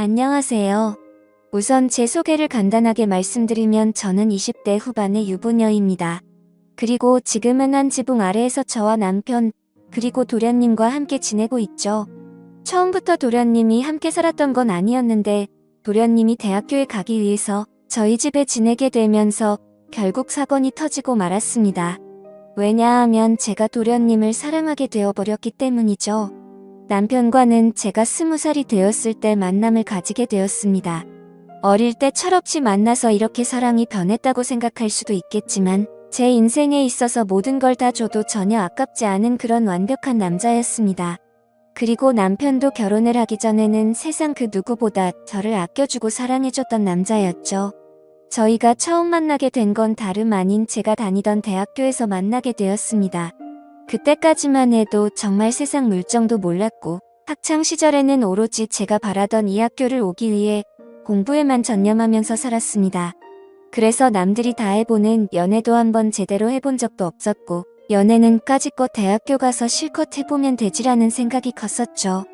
안녕하세요. 우선 제 소개를 간단하게 말씀드리면 저는 20대 후반의 유부녀입니다. 그리고 지금은 한 지붕 아래에서 저와 남편, 그리고 도련님과 함께 지내고 있죠. 처음부터 도련님이 함께 살았던 건 아니었는데 도련님이 대학교에 가기 위해서 저희 집에 지내게 되면서 결국 사건이 터지고 말았습니다. 왜냐하면 제가 도련님을 사랑하게 되어버렸기 때문이죠. 남편과는 제가 20살이 되었을 때 만남을 가지게 되었습니다. 어릴 때 철없이 만나서 이렇게 사랑이 변했다고 생각할 수도 있겠지만 제 인생에 있어서 모든 걸 다 줘도 전혀 아깝지 않은 그런 완벽한 남자였습니다. 그리고 남편도 결혼을 하기 전에는 세상 그 누구보다 저를 아껴주고 사랑해줬던 남자였죠. 저희가 처음 만나게 된 건 다름 아닌 제가 다니던 대학교에서 만나게 되었습니다. 그때까지만 해도 정말 세상 물정도 몰랐고 학창 시절에는 오로지 제가 바라던 이 학교를 오기 위해 공부에만 전념하면서 살았습니다. 그래서 남들이 다 해보는 연애도 한번 제대로 해본 적도 없었고 연애는 까짓것 대학교 가서 실컷 해보면 되지라는 생각이 컸었죠.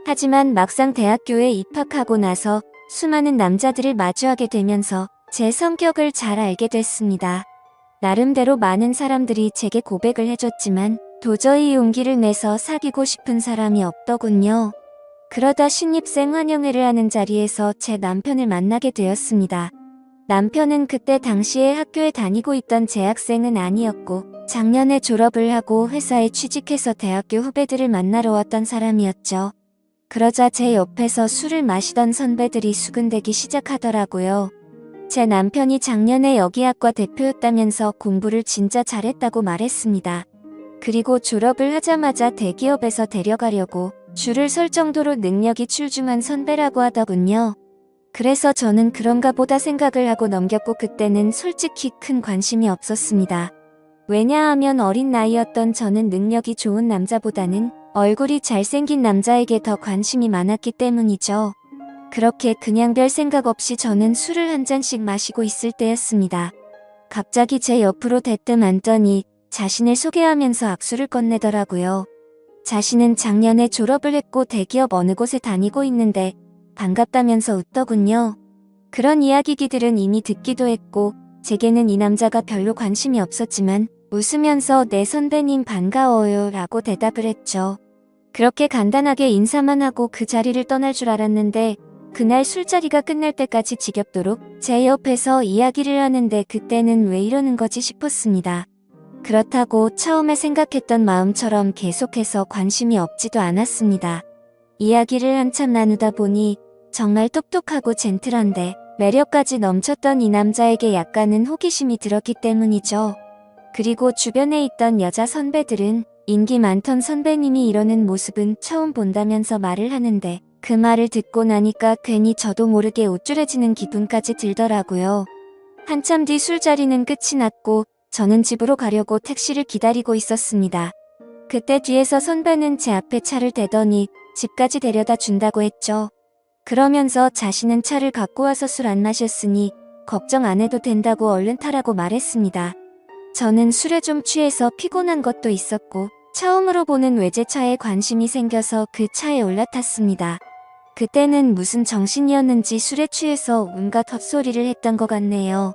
하지만 막상 대학교에 입학하고 나서 수많은 남자들을 마주하게 되면서 제 성격을 잘 알게 됐습니다. 나름대로 많은 사람들이 제게 고백을 해줬지만 도저히 용기를 내서 사귀고 싶은 사람이 없더군요. 그러다 신입생 환영회를 하는 자리에서 제 남편을 만나게 되었습니다. 남편은 그때 당시에 학교에 다니고 있던 재학생은 아니었고 작년에 졸업을 하고 회사에 취직해서 대학교 후배들을 만나러 왔던 사람이었죠. 그러자 제 옆에서 술을 마시던 선배들이 수근대기 시작하더라고요. 제 남편이 작년에 여기학과 대표였다면서 공부를 진짜 잘했다고 말했습니다. 그리고 졸업을 하자마자 대기업에서 데려가려고 줄을 설 정도로 능력이 출중한 선배라고 하더군요. 그래서 저는 그런가 보다 생각을 하고 넘겼고 그때는 솔직히 큰 관심이 없었습니다. 왜냐하면 어린 나이였던 저는 능력이 좋은 남자보다는 얼굴이 잘생긴 남자에게 더 관심이 많았기 때문이죠. 그렇게 그냥 별 생각 없이 저는 술을 한 잔씩 마시고 있을 때였습니다. 갑자기 제 옆으로 대뜸 앉더니 자신을 소개하면서 악수를 건네더라고요. 자신은 작년에 졸업을 했고 대기업 어느 곳에 다니고 있는데 반갑다면서 웃더군요. 그런 이야기들은 이미 듣기도 했고 제게는 이 남자가 별로 관심이 없었지만 웃으면서 네 선배님 반가워요 라고 대답을 했죠. 그렇게 간단하게 인사만 하고 그 자리를 떠날 줄 알았는데 그날 술자리가 끝날 때까지 지겹도록 제 옆에서 이야기를 하는데 그때는 왜 이러는 거지 싶었습니다. 그렇다고 처음에 생각했던 마음처럼 계속해서 관심이 없지도 않았습니다. 이야기를 한참 나누다 보니 정말 똑똑하고 젠틀한데 매력까지 넘쳤던 이 남자에게 약간은 호기심이 들었기 때문이죠. 그리고 주변에 있던 여자 선배들은 인기 많던 선배님이 이러는 모습은 처음 본다면서 말을 하는데 그 말을 듣고 나니까 괜히 저도 모르게 우쭐해지는 기분까지 들더라고요. 한참 뒤 술자리는 끝이 났고 저는 집으로 가려고 택시를 기다리고 있었습니다. 그때 뒤에서 선배는 제 앞에 차를 대더니 집까지 데려다 준다고 했죠. 그러면서 자신은 차를 갖고 와서 술 안 마셨으니 걱정 안 해도 된다고 얼른 타라고 말했습니다. 저는 술에 좀 취해서 피곤한 것도 있었고 처음으로 보는 외제차에 관심이 생겨서 그 차에 올라탔습니다. 그때는 무슨 정신이었는지 술에 취해서 온갖 헛소리를 했던 것 같네요.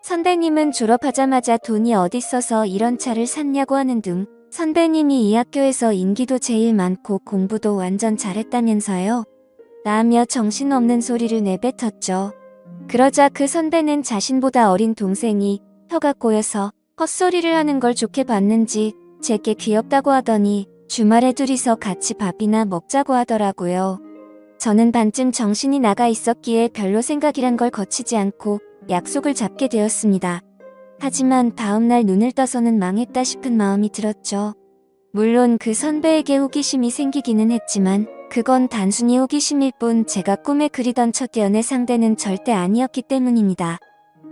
선배님은 졸업하자마자 돈이 어딨어서 이런 차를 샀냐고 하는 둥 선배님이 이 학교에서 인기도 제일 많고 공부도 완전 잘했다면서요. 라며 정신없는 소리를 내뱉었죠. 그러자 그 선배는 자신보다 어린 동생이 혀가 꼬여서 헛소리를 하는 걸 좋게 봤는지 제게 귀엽다고 하더니 주말에 둘이서 같이 밥이나 먹자고 하더라고요. 저는 반쯤 정신이 나가 있었기에 별로 생각이란 걸 거치지 않고 약속을 잡게 되었습니다. 하지만 다음날 눈을 떠서는 망했다 싶은 마음이 들었죠. 물론 그 선배에게 호기심이 생기기는 했지만 그건 단순히 호기심일 뿐 제가 꿈에 그리던 첫 연애 상대는 절대 아니었기 때문입니다.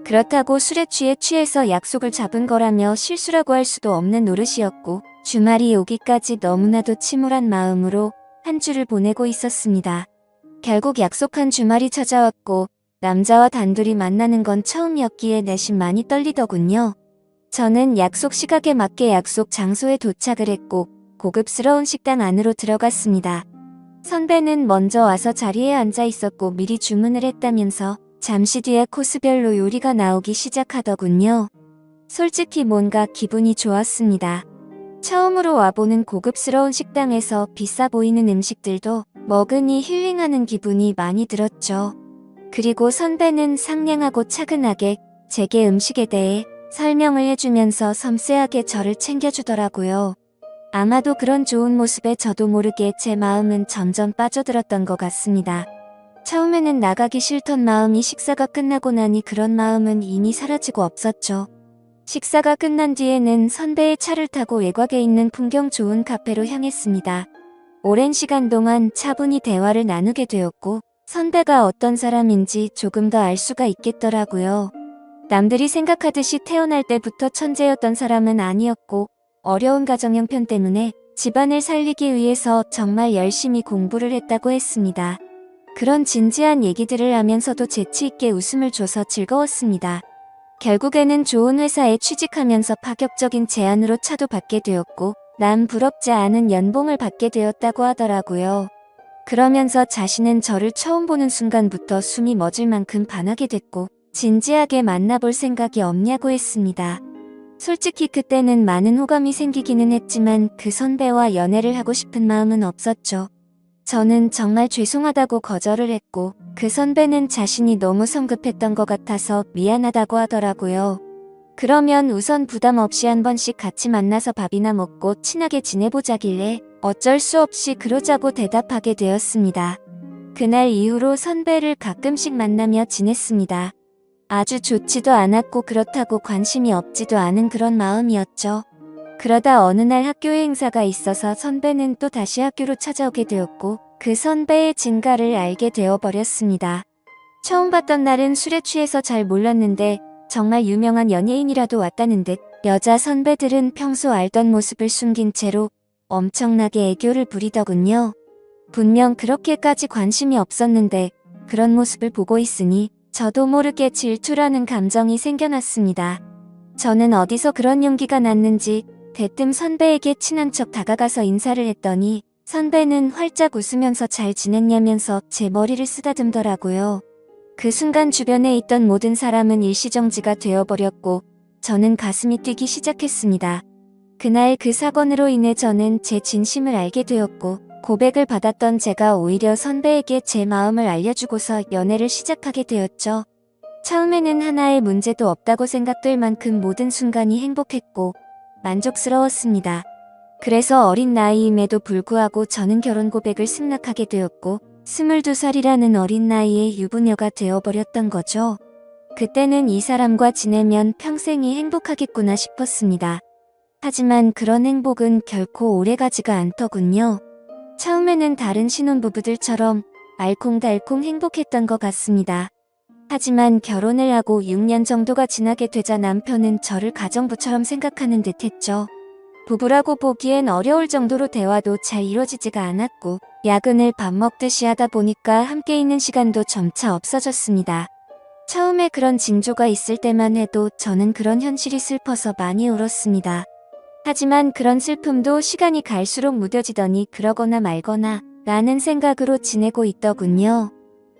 그렇다고 술에 취해서 약속을 잡은 거라며 실수라고 할 수도 없는 노릇이었고 주말이 오기까지 너무나도 침울한 마음으로 한 주를 보내고 있었습니다. 결국 약속한 주말이 찾아왔고 남자와 단둘이 만나는 건 처음이었기에 내심 많이 떨리더군요. 저는 약속 시각에 맞게 약속 장소에 도착을 했고 고급스러운 식당 안으로 들어갔습니다. 선배는 먼저 와서 자리에 앉아 있었고 미리 주문을 했다면서 잠시 뒤에 코스별로 요리가 나오기 시작하더군요. 솔직히 뭔가 기분이 좋았습니다. 처음으로 와보는 고급스러운 식당에서 비싸 보이는 음식들도 먹으니 힐링하는 기분이 많이 들었죠. 그리고 선배는 상냥하고 차근하게 제게 음식에 대해 설명을 해주면서 섬세하게 저를 챙겨주더라고요. 아마도 그런 좋은 모습에 저도 모르게 제 마음은 점점 빠져들었던 것 같습니다. 처음에는 나가기 싫던 마음이 식사가 끝나고 나니 그런 마음은 이미 사라지고 없었죠. 식사가 끝난 뒤에는 선배의 차를 타고 외곽에 있는 풍경 좋은 카페로 향했습니다. 오랜 시간 동안 차분히 대화를 나누게 되었고 선배가 어떤 사람인지 조금 더 알 수가 있겠더라고요. 남들이 생각하듯이 태어날 때부터 천재였던 사람은 아니었고 어려운 가정 형편 때문에 집안을 살리기 위해서 정말 열심히 공부를 했다고 했습니다. 그런 진지한 얘기들을 하면서도 재치 있게 웃음을 줘서 즐거웠습니다. 결국에는 좋은 회사에 취직하면서 파격적인 제안으로 차도 받게 되었고 남 부럽지 않은 연봉을 받게 되었다고 하더라고요. 그러면서 자신은 저를 처음 보는 순간부터 숨이 멎을 만큼 반하게 됐고 진지하게 만나볼 생각이 없냐고 했습니다. 솔직히 그때는 많은 호감이 생기기는 했지만 그 선배와 연애를 하고 싶은 마음은 없었죠. 저는 정말 죄송하다고 거절을 했고 그 선배는 자신이 너무 성급했던 것 같아서 미안하다고 하더라고요. 그러면 우선 부담 없이 한 번씩 같이 만나서 밥이나 먹고 친하게 지내보자길래 어쩔 수 없이 그러자고 대답하게 되었습니다. 그날 이후로 선배를 가끔씩 만나며 지냈습니다. 아주 좋지도 않았고 그렇다고 관심이 없지도 않은 그런 마음이었죠. 그러다 어느 날 학교 행사가 있어서 선배는 또 다시 학교로 찾아오게 되었고 그 선배의 진가를 알게 되어버렸습니다. 처음 봤던 날은 술에 취해서 잘 몰랐는데 정말 유명한 연예인이라도 왔다는 듯 여자 선배들은 평소 알던 모습을 숨긴 채로 엄청나게 애교를 부리더군요. 분명 그렇게까지 관심이 없었는데 그런 모습을 보고 있으니 저도 모르게 질투라는 감정이 생겨났습니다. 저는 어디서 그런 용기가 났는지 대뜸 선배에게 친한 척 다가가서 인사를 했더니 선배는 활짝 웃으면서 잘 지냈냐면서 제 머리를 쓰다듬더라고요. 그 순간 주변에 있던 모든 사람은 일시정지가 되어버렸고 저는 가슴이 뛰기 시작했습니다. 그날 그 사건으로 인해 저는 제 진심을 알게 되었고 고백을 받았던 제가 오히려 선배에게 제 마음을 알려주고서 연애를 시작하게 되었죠. 처음에는 하나의 문제도 없다고 생각될 만큼 모든 순간이 행복했고 만족스러웠습니다. 그래서 어린 나이임에도 불구하고 저는 결혼 고백을 승낙하게 되었고 22살이라는 어린 나이에 유부녀가 되어버렸던 거죠. 그때는 이 사람과 지내면 평생이 행복하겠구나 싶었습니다. 하지만 그런 행복은 결코 오래가지가 않더군요. 처음에는 다른 신혼부부들처럼 알콩달콩 행복했던 것 같습니다. 하지만 결혼을 하고 6년 정도가 지나게 되자 남편은 저를 가정부처럼 생각하는 듯 했죠. 부부라고 보기엔 어려울 정도로 대화도 잘 이루어지지가 않았고 야근을 밥 먹듯이 하다 보니까 함께 있는 시간도 점차 없어졌습니다. 처음에 그런 징조가 있을 때만 해도 저는 그런 현실이 슬퍼서 많이 울었습니다. 하지만 그런 슬픔도 시간이 갈수록 무뎌지더니 그러거나 말거나 라는 생각으로 지내고 있더군요.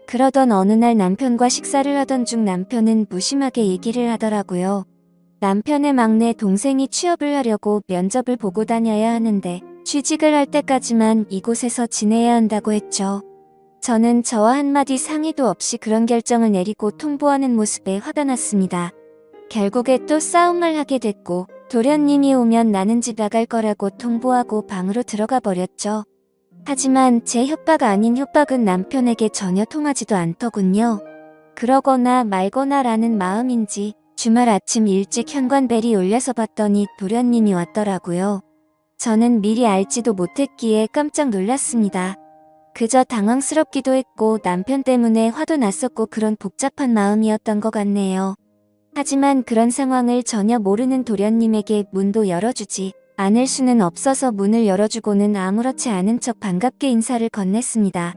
그러던 어느 날 남편과 식사를 하던 중 남편은 무심하게 얘기를 하더라고요. 남편의 막내 동생이 취업을 하려고 면접을 보고 다녀야 하는데 취직을 할 때까지만 이곳에서 지내야 한다고 했죠. 저는 저와 한마디 상의도 없이 그런 결정을 내리고 통보하는 모습에 화가 났습니다. 결국에 또 싸움을 하게 됐고 도련님이 오면 나는 집 나갈 거라고 통보하고 방으로 들어가 버렸죠. 하지만 제 협박 아닌 협박은 남편에게 전혀 통하지도 않더군요. 그러거나 말거나 라는 마음인지 주말 아침 일찍 현관벨이 울려서 봤더니 도련님이 왔더라고요. 저는 미리 알지도 못했기에 깜짝 놀랐습니다. 그저 당황스럽기도 했고 남편 때문에 화도 났었고 그런 복잡한 마음이었던 것 같네요. 하지만 그런 상황을 전혀 모르는 도련님에게 문도 열어주지 않을 수는 없어서 문을 열어주고는 아무렇지 않은 척 반갑게 인사를 건넸습니다.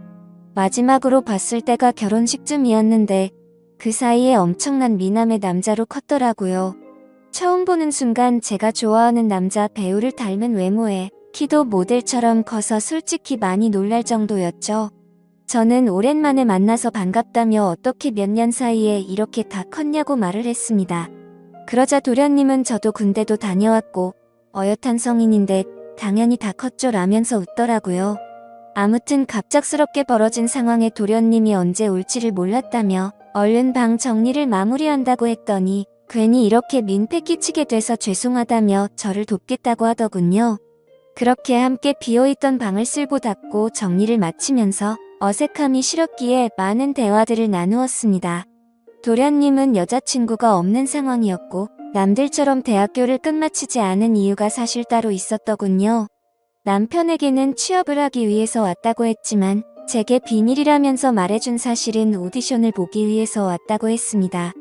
마지막으로 봤을 때가 결혼식쯤이었는데 그 사이에 엄청난 미남의 남자로 컸더라고요. 처음 보는 순간 제가 좋아하는 남자 배우를 닮은 외모에 키도 모델처럼 커서 솔직히 많이 놀랄 정도였죠. 저는 오랜만에 만나서 반갑다며 어떻게 몇 년 사이에 이렇게 다 컸냐고 말을 했습니다. 그러자 도련님은 저도 군대도 다녀왔고 어엿한 성인인데 당연히 다 컸죠 라면서 웃더라고요. 아무튼 갑작스럽게 벌어진 상황에 도련님이 언제 올지를 몰랐다며 얼른 방 정리를 마무리한다고 했더니 괜히 이렇게 민폐 끼치게 돼서 죄송하다며 저를 돕겠다고 하더군요. 그렇게 함께 비어있던 방을 쓸고 닦고 정리를 마치면서 어색함이 싫었기에 많은 대화들을 나누었습니다. 도련님은 여자친구가 없는 상황이었고 남들처럼 대학교를 끝마치지 않은 이유가 사실 따로 있었더군요. 남편에게는 취업을 하기 위해서 왔다고 했지만 제게 비밀이라면서 말해준 사실은 오디션을 보기 위해서 왔다고 했습니다.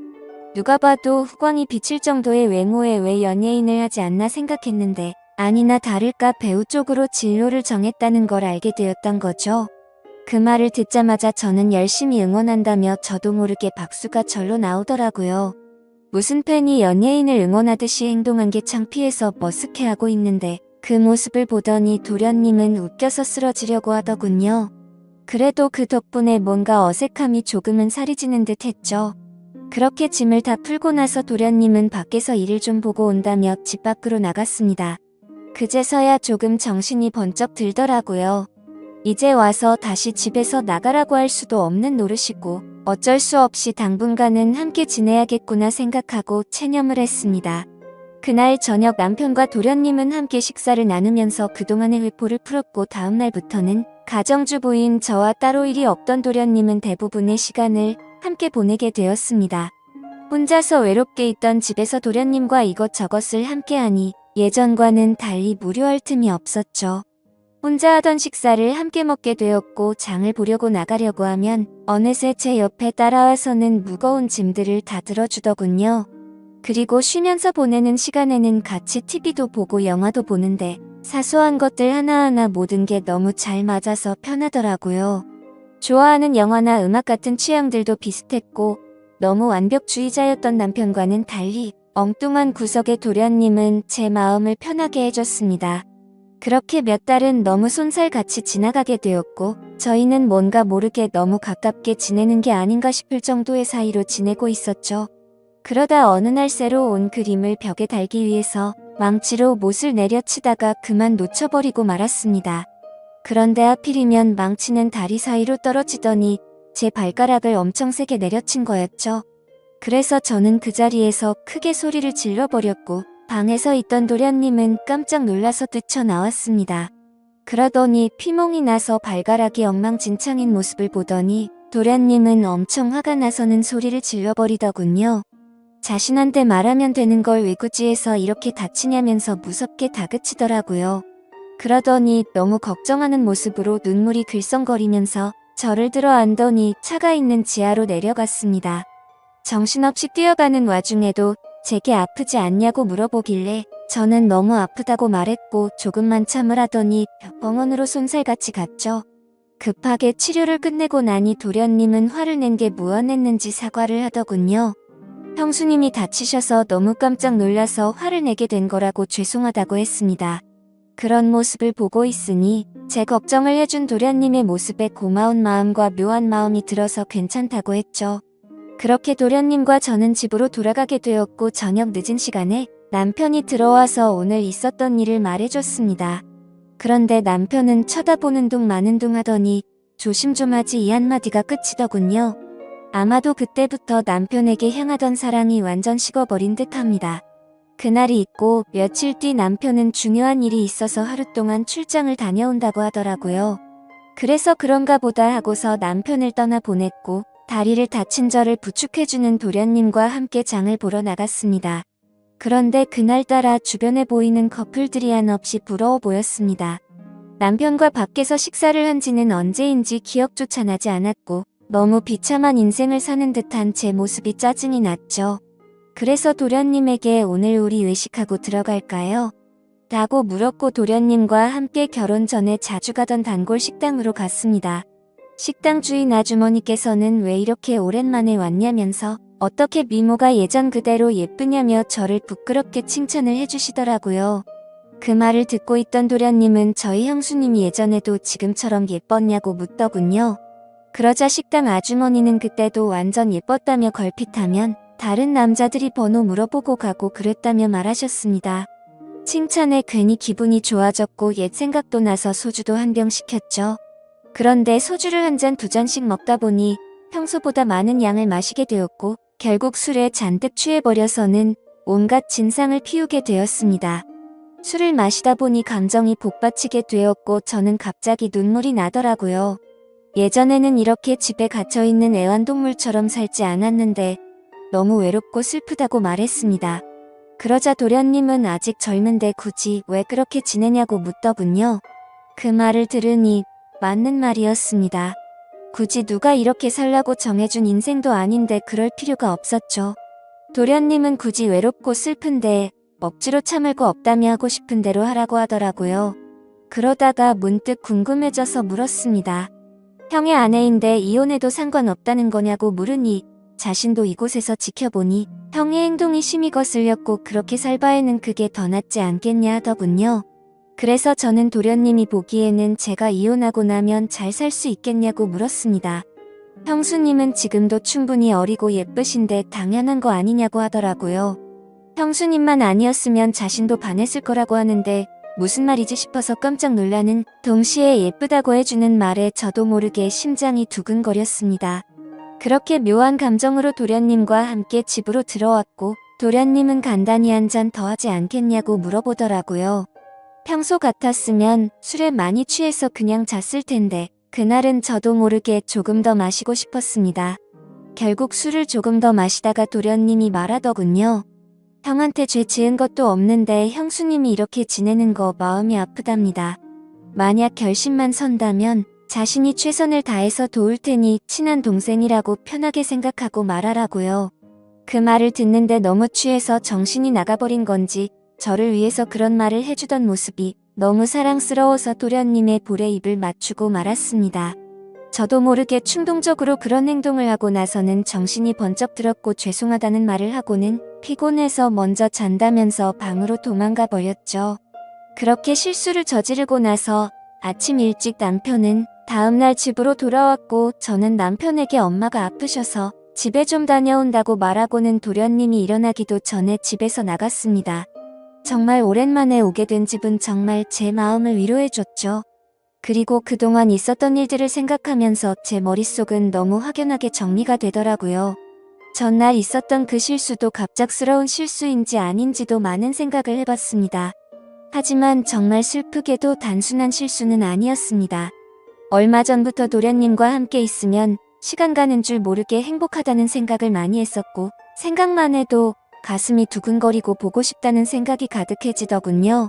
누가 봐도 후광이 비칠 정도의 외모에 왜 연예인을 하지 않나 생각했는데 아니나 다를까 배우 쪽으로 진로를 정했다는 걸 알게 되었던 거죠. 그 말을 듣자마자 저는 열심히 응원한다며 저도 모르게 박수가 절로 나오더라고요. 무슨 팬이 연예인을 응원하듯이 행동한 게 창피해서 머쓱해하고 있는데 그 모습을 보더니 도련님은 웃겨서 쓰러지려고 하더군요. 그래도 그 덕분에 뭔가 어색함이 조금은 사라지는 듯 했죠. 그렇게 짐을 다 풀고 나서 도련님은 밖에서 일을 좀 보고 온다며 집 밖으로 나갔습니다. 그제서야 조금 정신이 번쩍 들더라고요. 이제 와서 다시 집에서 나가라고 할 수도 없는 노릇이고 어쩔 수 없이 당분간은 함께 지내야겠구나 생각하고 체념을 했습니다. 그날 저녁 남편과 도련님은 함께 식사를 나누면서 그동안의 회포를 풀었고 다음날부터는 가정주부인 저와 따로 일이 없던 도련님은 대부분의 시간을 함께 보내게 되었습니다. 혼자서 외롭게 있던 집에서 도련님과 이것저것을 함께하니 예전과는 달리 무료할 틈이 없었죠. 혼자 하던 식사를 함께 먹게 되었고 장을 보려고 나가려고 하면 어느새 제 옆에 따라와서는 무거운 짐들을 다 들어주더군요. 그리고 쉬면서 보내는 시간에는 같이 TV도 보고 영화도 보는데 사소한 것들 하나하나 모든 게 너무 잘 맞아서 편하더라고요. 좋아하는 영화나 음악 같은 취향들도 비슷했고 너무 완벽주의자였던 남편과는 달리 엉뚱한 구석의 도련님은 제 마음을 편하게 해줬습니다. 그렇게 몇 달은 너무 손살같이 지나가게 되었고 저희는 뭔가 모르게 너무 가깝게 지내는 게 아닌가 싶을 정도의 사이로 지내고 있었죠. 그러다 어느 날 새로 온 그림을 벽에 달기 위해서 망치로 못을 내려치다가 그만 놓쳐버리고 말았습니다. 그런데 하필이면 망치는 다리 사이로 떨어지더니 제 발가락을 엄청 세게 내려친 거였죠. 그래서 저는 그 자리에서 크게 소리를 질러버렸고 방에서 있던 도련님은 깜짝 놀라서 뛰쳐나왔습니다. 그러더니 피멍이 나서 발가락이 엉망진창인 모습을 보더니 도련님은 엄청 화가 나서는 소리를 질러버리더군요. 자신한테 말하면 되는 걸 왜 굳이 해서 이렇게 다치냐면서 무섭게 다그치더라고요. 그러더니 너무 걱정하는 모습으로 눈물이 글썽거리면서 저를 들어 안더니 차가 있는 지하로 내려갔습니다. 정신없이 뛰어가는 와중에도 제게 아프지 않냐고 물어보길래 저는 너무 아프다고 말했고 조금만 참으라더니 병원으로 손살같이 갔죠. 급하게 치료를 끝내고 나니 도련님은 화를 낸 게 무언했는지 사과를 하더군요. 형수님이 다치셔서 너무 깜짝 놀라서 화를 내게 된 거라고 죄송하다고 했습니다. 그런 모습을 보고 있으니 제 걱정을 해준 도련님의 모습에 고마운 마음과 묘한 마음이 들어서 괜찮다고 했죠. 그렇게 도련님과 저는 집으로 돌아가게 되었고 저녁 늦은 시간에 남편이 들어와서 오늘 있었던 일을 말해줬습니다. 그런데 남편은 쳐다보는 둥 마는 둥 하더니 조심 좀 하지 이 한마디가 끝이더군요. 아마도 그때부터 남편에게 향하던 사랑이 완전 식어버린 듯합니다. 그날이 있고 며칠 뒤 남편은 중요한 일이 있어서 하루 동안 출장을 다녀온다고 하더라고요. 그래서 그런가 보다 하고서 남편을 떠나보냈고 다리를 다친 저를 부축해주는 도련님과 함께 장을 보러 나갔습니다. 그런데 그날따라 주변에 보이는 커플들이 한없이 부러워 보였습니다. 남편과 밖에서 식사를 한 지는 언제인지 기억조차 나지 않았고 너무 비참한 인생을 사는 듯한 제 모습이 짜증이 났죠. 그래서 도련님에게 오늘 우리 외식하고 들어갈까요? 라고 물었고 도련님과 함께 결혼 전에 자주 가던 단골 식당으로 갔습니다. 식당 주인 아주머니께서는 왜 이렇게 오랜만에 왔냐면서 어떻게 미모가 예전 그대로 예쁘냐며 저를 부끄럽게 칭찬을 해주시더라고요. 그 말을 듣고 있던 도련님은 저희 형수님이 예전에도 지금처럼 예뻤냐고 묻더군요. 그러자 식당 아주머니는 그때도 완전 예뻤다며 걸핏하면 다른 남자들이 번호 물어보고 가고 그랬다며 말하셨습니다. 칭찬에 괜히 기분이 좋아졌고 옛 생각도 나서 소주도 한 병 시켰죠. 그런데 소주를 한 잔 두 잔씩 먹다 보니 평소보다 많은 양을 마시게 되었고 결국 술에 잔뜩 취해버려서는 온갖 진상을 피우게 되었습니다. 술을 마시다 보니 감정이 복받치게 되었고 저는 갑자기 눈물이 나더라고요. 예전에는 이렇게 집에 갇혀있는 애완동물처럼 살지 않았는데 너무 외롭고 슬프다고 말했습니다. 그러자 도련님은 아직 젊은데 굳이 왜 그렇게 지내냐고 묻더군요. 그 말을 들으니 맞는 말이었습니다. 굳이 누가 이렇게 살라고 정해준 인생도 아닌데 그럴 필요가 없었죠. 도련님은 굳이 외롭고 슬픈데 억지로 참을 거 없다며 하고 싶은 대로 하라고 하더라고요. 그러다가 문득 궁금해져서 물었습니다. 형의 아내인데 이혼해도 상관없다는 거냐고 물으니 자신도 이곳에서 지켜보니 형의 행동이 심히 거슬렸고 그렇게 살 바에는 그게 더 낫지 않겠냐 하더군요. 그래서 저는 도련님이 보기에는 제가 이혼하고 나면 잘 살 수 있겠냐고 물었습니다. 형수님은 지금도 충분히 어리고 예쁘신데 당연한 거 아니냐고 하더라고요. 형수님만 아니었으면 자신도 반했을 거라고 하는데 무슨 말이지 싶어서 깜짝 놀라는 동시에 예쁘다고 해주는 말에 저도 모르게 심장이 두근거렸습니다. 그렇게 묘한 감정으로 도련님과 함께 집으로 들어왔고 도련님은 간단히 한 잔 더 하지 않겠냐고 물어보더라고요. 평소 같았으면 술에 많이 취해서 그냥 잤을 텐데 그날은 저도 모르게 조금 더 마시고 싶었습니다. 결국 술을 조금 더 마시다가 도련님이 말하더군요. 형한테 죄 지은 것도 없는데 형수님이 이렇게 지내는 거 마음이 아프답니다. 만약 결심만 선다면 자신이 최선을 다해서 도울 테니 친한 동생이라고 편하게 생각하고 말하라고요. 그 말을 듣는데 너무 취해서 정신이 나가버린 건지 저를 위해서 그런 말을 해주던 모습이 너무 사랑스러워서 도련님의 볼에 입을 맞추고 말았습니다. 저도 모르게 충동적으로 그런 행동을 하고 나서는 정신이 번쩍 들었고 죄송하다는 말을 하고는 피곤해서 먼저 잔다면서 방으로 도망가 버렸죠. 그렇게 실수를 저지르고 나서 아침 일찍 남편은 다음날 집으로 돌아왔고 저는 남편에게 엄마가 아프셔서 집에 좀 다녀온다고 말하고는 도련님이 일어나기도 전에 집에서 나갔습니다. 정말 오랜만에 오게 된 집은 정말 제 마음을 위로해줬죠. 그리고 그동안 있었던 일들을 생각하면서 제 머릿속은 너무 확연하게 정리가 되더라고요. 전날 있었던 그 실수도 갑작스러운 실수인지 아닌지도 많은 생각을 해봤습니다. 하지만 정말 슬프게도 단순한 실수는 아니었습니다. 얼마 전부터 도련님과 함께 있으면 시간 가는 줄 모르게 행복하다는 생각을 많이 했었고 생각만 해도 가슴이 두근거리고 보고 싶다는 생각이 가득해지더군요.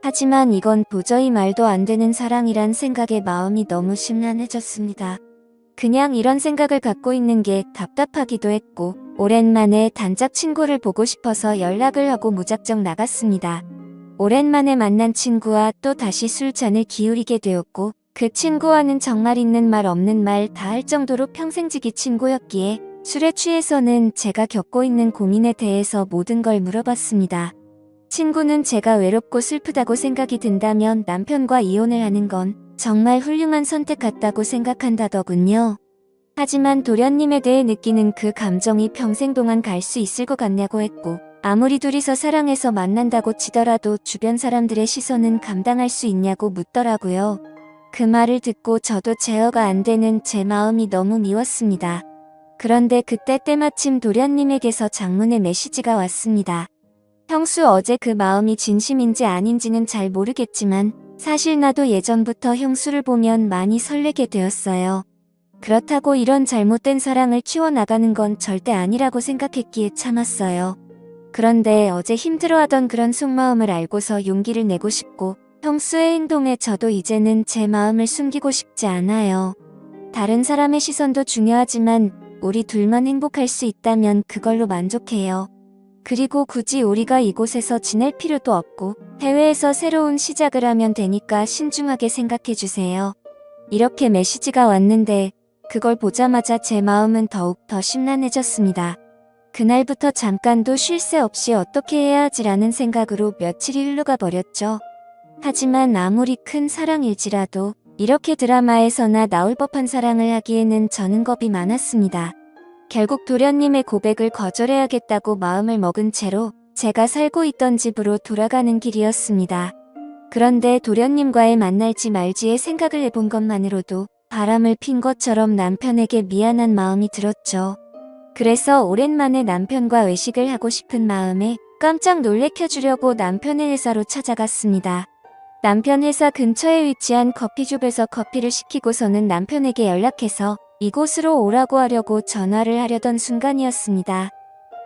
하지만 이건 도저히 말도 안 되는 사랑이란 생각에 마음이 너무 심란해졌습니다. 그냥 이런 생각을 갖고 있는 게 답답하기도 했고 오랜만에 단짝 친구를 보고 싶어서 연락을 하고 무작정 나갔습니다. 오랜만에 만난 친구와 또 다시 술잔을 기울이게 되었고 그 친구와는 정말 있는 말 없는 말 다 할 정도로 평생지기 친구였기에 술에 취해서는 제가 겪고 있는 고민에 대해서 모든 걸 물어봤습니다. 친구는 제가 외롭고 슬프다고 생각이 든다면 남편과 이혼을 하는 건 정말 훌륭한 선택 같다고 생각한다더군요. 하지만 도련님에 대해 느끼는 그 감정이 평생 동안 갈 수 있을 것 같냐고 했고 아무리 둘이서 사랑해서 만난다고 치더라도 주변 사람들의 시선은 감당할 수 있냐고 묻더라고요. 그 말을 듣고 저도 제어가 안 되는 제 마음이 너무 미웠습니다. 그런데 그때 때마침 도련님에게서 장문의 메시지가 왔습니다. 형수 어제 그 마음이 진심인지 아닌지는 잘 모르겠지만 사실 나도 예전부터 형수를 보면 많이 설레게 되었어요. 그렇다고 이런 잘못된 사랑을 키워나가는 건 절대 아니라고 생각했기에 참았어요. 그런데 어제 힘들어하던 그런 속마음을 알고서 용기를 내고 싶고 형수의 행동에 저도 이제는 제 마음을 숨기고 싶지 않아요. 다른 사람의 시선도 중요하지만 우리 둘만 행복할 수 있다면 그걸로 만족해요. 그리고 굳이 우리가 이곳에서 지낼 필요도 없고 해외에서 새로운 시작을 하면 되니까 신중하게 생각해주세요. 이렇게 메시지가 왔는데 그걸 보자마자 제 마음은 더욱 더 심란해졌습니다. 그날부터 잠깐도 쉴 새 없이 어떻게 해야 하지라는 생각으로 며칠이 흘러가 버렸죠. 하지만 아무리 큰 사랑일지라도 이렇게 드라마에서나 나올 법한 사랑을 하기에는 저는 겁이 많았습니다. 결국 도련님의 고백을 거절해야겠다고 마음을 먹은 채로 제가 살고 있던 집으로 돌아가는 길이었습니다. 그런데 도련님과의 만날지 말지의 생각을 해본 것만으로도 바람을 핀 것처럼 남편에게 미안한 마음이 들었죠. 그래서 오랜만에 남편과 외식을 하고 싶은 마음에 깜짝 놀래켜주려고 남편의 회사로 찾아갔습니다. 남편 회사 근처에 위치한 커피숍에서 커피를 시키고서는 남편에게 연락해서 이곳으로 오라고 하려고 전화를 하려던 순간이었습니다.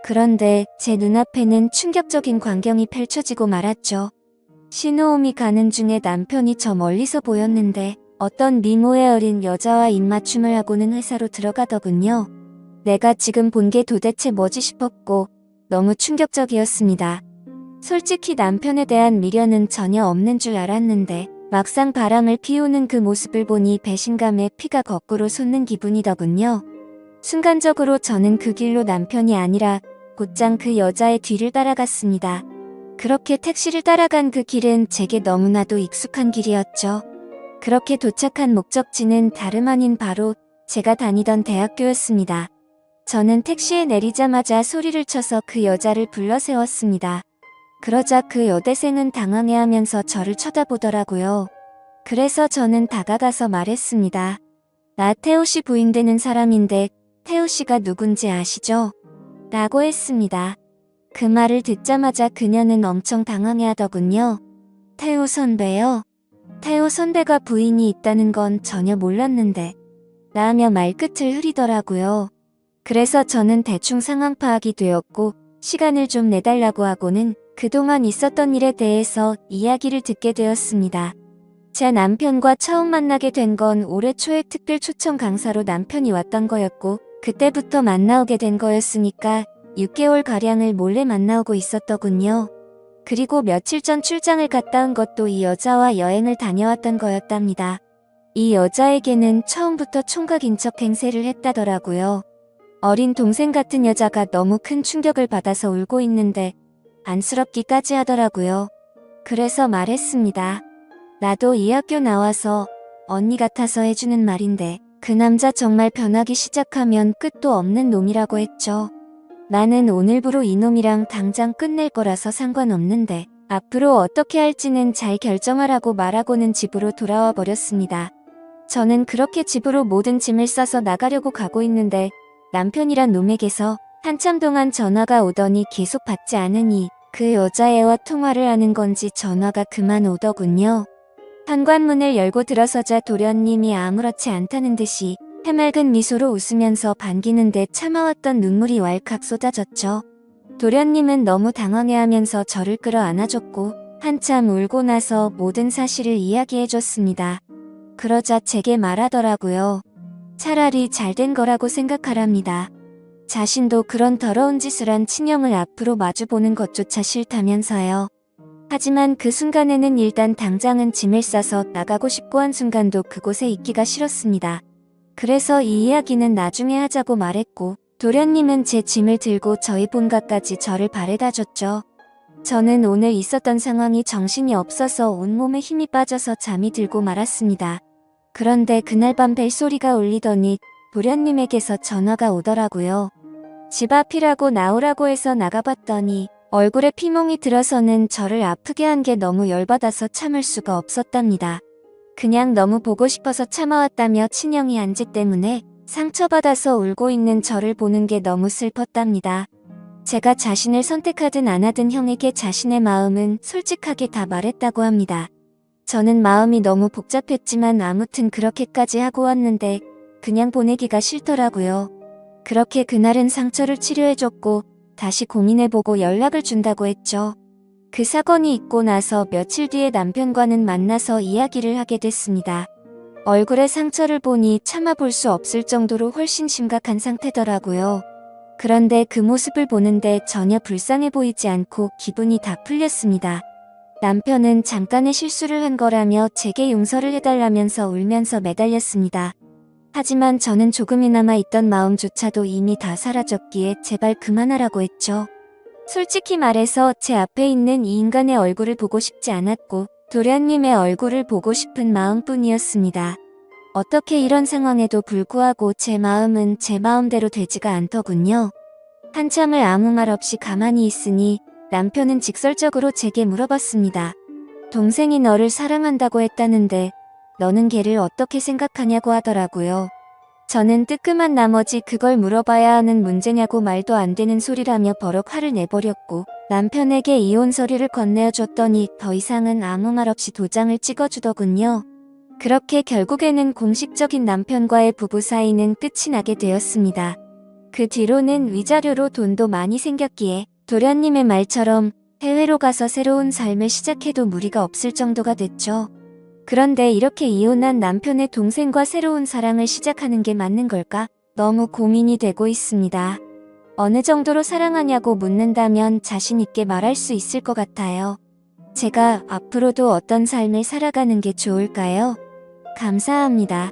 그런데 제 눈앞에는 충격적인 광경이 펼쳐지고 말았죠. 신호음이 가는 중에 남편이 저 멀리서 보였는데 어떤 미모의 어린 여자와 입맞춤을 하고는 회사로 들어가더군요. 내가 지금 본 게 도대체 뭐지 싶었고 너무 충격적이었습니다. 솔직히 남편에 대한 미련은 전혀 없는 줄 알았는데 막상 바람을 피우는 그 모습을 보니 배신감에 피가 거꾸로 솟는 기분이더군요. 순간적으로 저는 그 길로 남편이 아니라 곧장 그 여자의 뒤를 따라갔습니다. 그렇게 택시를 따라간 그 길은 제게 너무나도 익숙한 길이었죠. 그렇게 도착한 목적지는 다름 아닌 바로 제가 다니던 대학교였습니다. 저는 택시에 내리자마자 소리를 쳐서 그 여자를 불러 세웠습니다. 그러자 그 여대생은 당황해하면서 저를 쳐다보더라고요. 그래서 저는 다가가서 말했습니다. 나 태호 씨 부인 되는 사람인데 태호 씨가 누군지 아시죠? 라고 했습니다. 그 말을 듣자마자 그녀는 엄청 당황해하더군요. 태호 선배요? 태호 선배가 부인이 있다는 건 전혀 몰랐는데 라며 말끝을 흐리더라고요. 그래서 저는 대충 상황 파악이 되었고 시간을 좀 내달라고 하고는 그동안 있었던 일에 대해서 이야기를 듣게 되었습니다. 제 남편과 처음 만나게 된 건 올해 초에 특별 초청 강사로 남편이 왔던 거였고 그때부터 만나오게 된 거였으니까 6개월가량을 몰래 만나오고 있었더군요. 그리고 며칠 전 출장을 갔다 온 것도 이 여자와 여행을 다녀왔던 거였답니다. 이 여자에게는 처음부터 총각인 척 행세를 했다더라고요. 어린 동생 같은 여자가 너무 큰 충격을 받아서 울고 있는데 안쓰럽기까지 하더라고요. 그래서 말했습니다. 나도 이 학교 나와서 언니 같아서 해주는 말인데 그 남자 정말 변하기 시작하면 끝도 없는 놈이라고 했죠. 나는 오늘부로 이놈이랑 당장 끝낼 거라서 상관없는데 앞으로 어떻게 할지는 잘 결정하라고 말하고는 집으로 돌아와 버렸습니다. 저는 그렇게 집으로 모든 짐을 싸서 나가려고 가고 있는데 남편이란 놈에게서 한참 동안 전화가 오더니 계속 받지 않으니 그 여자애와 통화를 하는 건지 전화가 그만 오더군요. 현관문을 열고 들어서자 도련님이 아무렇지 않다는 듯이 해맑은 미소로 웃으면서 반기는데 참아왔던 눈물이 왈칵 쏟아졌죠. 도련님은 너무 당황해하면서 저를 끌어안아줬고 한참 울고 나서 모든 사실을 이야기해줬습니다. 그러자 제게 말하더라고요. 차라리 잘된 거라고 생각하랍니다. 자신도 그런 더러운 짓을 한 친형을 앞으로 마주보는 것조차 싫다면서요. 하지만 그 순간에는 일단 당장은 짐을 싸서 나가고 싶고 한순간도 그곳에 있기가 싫었습니다. 그래서 이 이야기는 나중에 하자고 말했고 도련님은 제 짐을 들고 저희 본가까지 저를 바래다줬죠. 저는 오늘 있었던 상황이 정신이 없어서 온몸에 힘이 빠져서 잠이 들고 말았습니다. 그런데 그날 밤 벨소리가 울리더니 도련님에게서 전화가 오더라고요. 집 앞이라고 나오라고 해서 나가봤더니 얼굴에 피멍이 들어서는 저를 아프게 한 게 너무 열받아서 참을 수가 없었답니다. 그냥 너무 보고 싶어서 참아왔다며 친형이 안지 때문에 상처받아서 울고 있는 저를 보는 게 너무 슬펐답니다. 제가 자신을 선택하든 안 하든 형에게 자신의 마음은 솔직하게 다 말했다고 합니다. 저는 마음이 너무 복잡했지만 아무튼 그렇게까지 하고 왔는데 그냥 보내기가 싫더라고요. 그렇게 그날은 상처를 치료해줬고 다시 고민해보고 연락을 준다고 했죠. 그 사건이 있고 나서 며칠 뒤에 남편과는 만나서 이야기를 하게 됐습니다. 얼굴에 상처를 보니 참아볼 수 없을 정도로 훨씬 심각한 상태더라고요. 그런데 그 모습을 보는데 전혀 불쌍해 보이지 않고 기분이 다 풀렸습니다. 남편은 잠깐의 실수를 한 거라며 제게 용서를 해달라면서 울면서 매달렸습니다. 하지만 저는 조금이나마 있던 마음조차도 이미 다 사라졌기에 제발 그만하라고 했죠. 솔직히 말해서 제 앞에 있는 이 인간의 얼굴을 보고 싶지 않았고 도련님의 얼굴을 보고 싶은 마음뿐이었습니다. 어떻게 이런 상황에도 불구하고 제 마음은 제 마음대로 되지가 않더군요. 한참을 아무 말 없이 가만히 있으니 남편은 직설적으로 제게 물어봤습니다. 동생이 너를 사랑한다고 했다는데 너는 걔를 어떻게 생각하냐고 하더라고요. 저는 뜨끔한 나머지 그걸 물어봐야 하는 문제냐고 말도 안 되는 소리라며 버럭 화를 내버렸고 남편에게 이혼 서류를 건네어줬더니 더 이상은 아무 말 없이 도장을 찍어주더군요. 그렇게 결국에는 공식적인 남편과의 부부 사이는 끝이 나게 되었습니다. 그 뒤로는 위자료로 돈도 많이 생겼기에 도련님의 말처럼 해외로 가서 새로운 삶을 시작해도 무리가 없을 정도가 됐죠. 그런데 이렇게 이혼한 남편의 동생과 새로운 사랑을 시작하는 게 맞는 걸까? 너무 고민이 되고 있습니다. 어느 정도로 사랑하냐고 묻는다면 자신 있게 말할 수 있을 것 같아요. 제가 앞으로도 어떤 삶을 살아가는 게 좋을까요? 감사합니다.